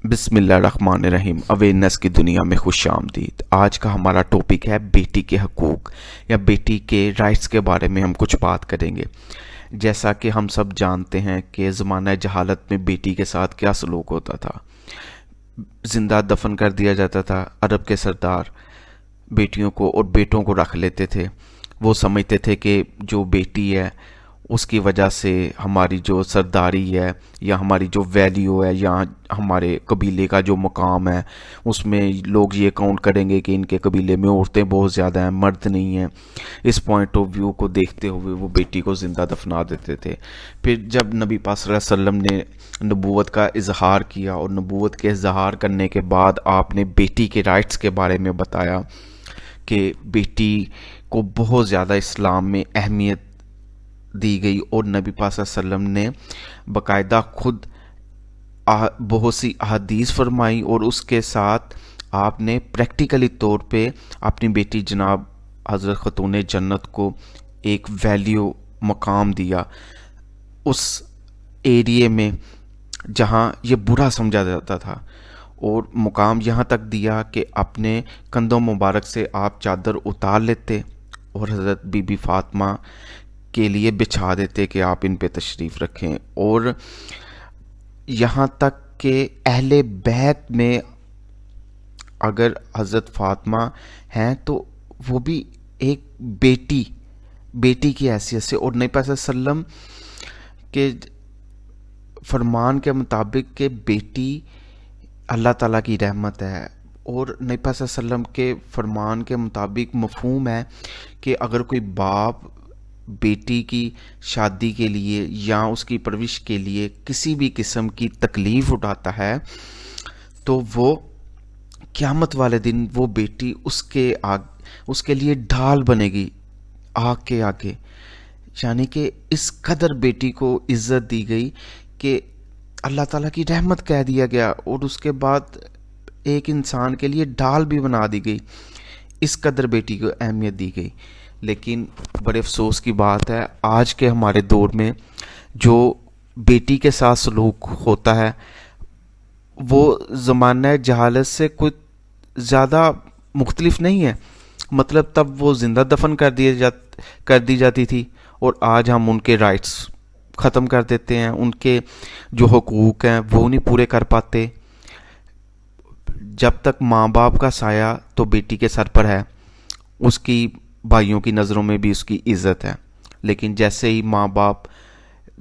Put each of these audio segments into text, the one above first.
बिस्मिल्लाहिर्रहमानिर्रहीम। अवेयरनेस की दुनिया में खुश आमदीद। आज का हमारा टॉपिक है बेटी के हकूक़ या बेटी के राइट्स के बारे में हम कुछ बात करेंगे। जैसा कि हम सब जानते हैं कि ज़माना जहालत में बेटी के साथ क्या सलूक होता था। ज़िंदा दफन कर दिया जाता था। अरब के सरदार बेटियों को और बेटों को रख लेते थे। वो समझते थे कि जो बेटी है उसकी वजह से हमारी जो सरदारी है या हमारी जो वैल्यू है या हमारे कबीले का जो मकाम है उसमें लोग ये काउंट करेंगे कि इनके कबीले में औरतें बहुत ज़्यादा हैं, मर्द नहीं हैं। इस पॉइंट ऑफ व्यू को देखते हुए वो बेटी को ज़िंदा दफना देते थे। फिर जब नबी पाक सल्लल्लाहु अलैहि वसल्लम ने नबूवत का इजहार किया और नबूवत के इजहार करने के बाद आपने बेटी के राइट्स के बारे में बताया कि बेटी को बहुत ज़्यादा इस्लाम में अहमियत दी गई और नबी पाक सल्लल्लाहु अलैहि वसल्लम ने बाकायदा खुद बहुत सी अहादीस फरमाई और उसके साथ आपने प्रैक्टिकली तौर पे अपनी बेटी जनाब हज़रत ख़तून जन्नत को एक वैल्यू मकाम दिया उस एरिए में जहाँ ये बुरा समझा जाता था, और मुकाम यहाँ तक दिया कि अपने कंधों मुबारक से आप चादर उतार लेते और हज़रत बीबी फ़ातिमा के लिए बिछा देते कि आप इन पे तशरीफ़ रखें। और यहाँ तक कि अहले बैत में अगर हज़रत फ़ातिमा हैं तो वो भी एक बेटी की हैसियत से, और नबी पाक सल्लल्लाहु अलैहि वसल्लम के फरमान के मुताबिक कि बेटी अल्लाह ताला की रहमत है, और नबी पाक सल्लल्लाहु अलैहि वसल्लम के फरमान के मुताबिक मफ़हूम है कि अगर कोई बाप बेटी की शादी के लिए या उसकी परवरिश के लिए किसी भी किस्म की तकलीफ़ उठाता है तो वो क़यामत वाले दिन वो बेटी उसके लिए ढाल बनेगी आग के आगे। यानी कि इस कदर बेटी को इज़्ज़त दी गई कि अल्लाह ताला की रहमत कह दिया गया, और उसके बाद एक इंसान के लिए ढाल भी बना दी गई। इस कदर बेटी को अहमियत दी गई। लेकिन बड़े अफसोस की बात है आज के हमारे दौर में जो बेटी के साथ सलूक होता है वो ज़माना जहालत से कुछ ज़्यादा मुख्तलिफ नहीं है। मतलब तब वो ज़िंदा दफन कर दी जाती थी और आज हम उनके राइट्स ख़त्म कर देते हैं। उनके जो हुकूक हैं वो नहीं पूरे कर पाते। जब तक माँ बाप का साया तो बेटी के सर पर है, उसकी भाइयों की नज़रों में भी उसकी इज़्ज़त है। लेकिन जैसे ही माँ बाप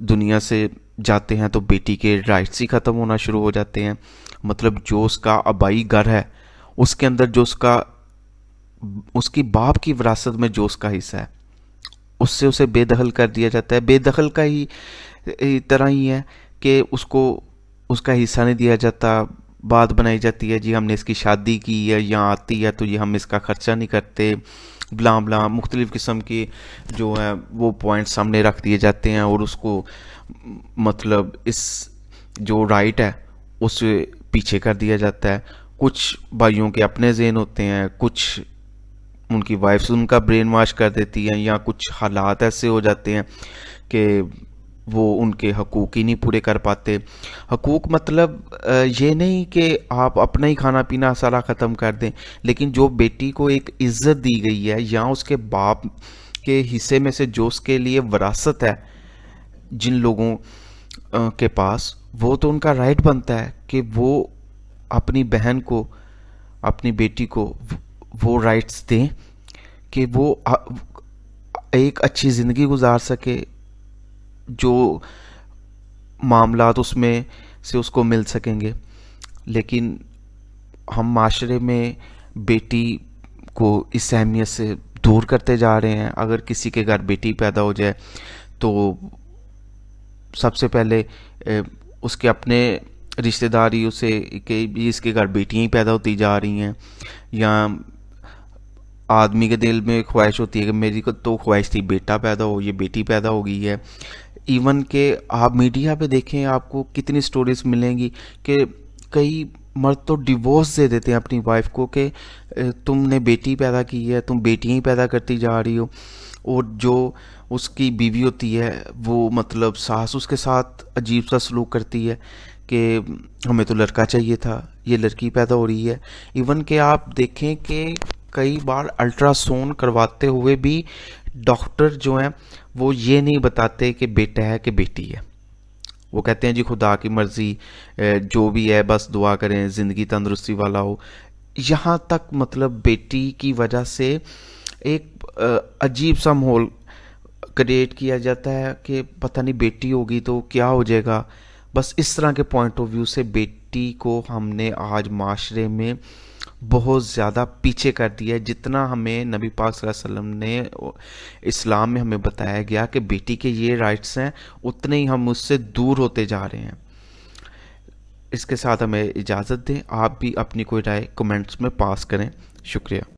दुनिया से जाते हैं तो बेटी के राइट्स ही ख़त्म होना शुरू हो जाते हैं। मतलब जो उसका आबाई घर है उसके अंदर जो उसकी बाप की विरासत में जो उसका हिस्सा है उससे उसे बेदखल कर दिया जाता है। बेदखल का ही तरह ही है कि उसको उसका हिस्सा नहीं दिया जाता। बात बनाई जाती है जी हमने इसकी शादी की है, यहाँ आती है तो ये हम इसका ख़र्चा नहीं करते, ब्ला ब्ला मुख्तलिफ़ किस्म की जो है वो पॉइंट सामने रख दिए जाते हैं, और उसको मतलब इस जो राइट है उसे पीछे कर दिया जाता है। कुछ भाइयों के अपने ज़हन होते हैं, कुछ उनकी वाइफ्स उनका ब्रेन वॉश कर देती हैं, या कुछ हालात ऐसे हो जाते हैं कि वो उनके हकूक़ ही नहीं पूरे कर पाते। हकूक़ मतलब ये नहीं कि आप अपना ही खाना पीना सारा ख़त्म कर दें, लेकिन जो बेटी को एक इज़्ज़त दी गई है या उसके बाप के हिस्से में से जो उसके लिए विरासत है जिन लोगों के पास, वो तो उनका राइट बनता है कि वो अपनी बहन को अपनी बेटी को वो राइट्स दें कि वो एक अच्छी ज़िंदगी गुजार सके, जो मामलात उसमें से उसको मिल सकेंगे। लेकिन हम माशरे में बेटी को इस अहमियत से दूर करते जा रहे हैं। अगर किसी के घर बेटी पैदा हो जाए तो सबसे पहले उसके अपने रिश्तेदारी उसे कि इसके घर बेटियां ही पैदा होती जा रही हैं, या आदमी के दिल में ख्वाहिश होती है कि मेरी को तो ख्वाहिश थी बेटा पैदा हो, ये बेटी पैदा हो गई है। इवन के आप मीडिया पे देखें आपको कितनी स्टोरीज मिलेंगी कि कई मर्द तो डिवोर्स दे देते हैं अपनी वाइफ को कि तुमने बेटी पैदा की है, तुम बेटियां ही पैदा करती जा रही हो। और जो उसकी बीवी होती है वो मतलब सास उसके साथ अजीब सा सलूक करती है کہ ہمیں تو لڑکا چاہیے تھا، یہ لڑکی پیدا ہو رہی ہے. ایون کہ آپ دیکھیں کہ کئی بار الٹرا ساؤنڈ کرواتے ہوئے بھی ڈاکٹر جو ہیں وہ یہ نہیں بتاتے کہ بیٹا ہے کہ بیٹی ہے. وہ کہتے ہیں جی خدا کی مرضی، جو بھی ہے بس دعا کریں زندگی تندرستی والا ہو. یہاں تک مطلب بیٹی کی وجہ سے ایک عجیب سا ماحول کریٹ کیا جاتا ہے کہ پتہ نہیں بیٹی ہوگی تو کیا ہو جائے گا. بس اس طرح کے پوائنٹ آف ویو سے بیٹی کو ہم نے آج معاشرے میں بہت زیادہ پیچھے کر دیا ہے. جتنا ہمیں نبی پاک صلی اللہ علیہ وسلم نے اسلام میں ہمیں بتایا گیا کہ بیٹی کے یہ رائٹس ہیں، اتنے ہی ہم اس سے دور ہوتے جا رہے ہیں. اس کے ساتھ ہمیں اجازت دیں. آپ بھی اپنی کوئی رائے کمنٹس میں پاس کریں. شکریہ.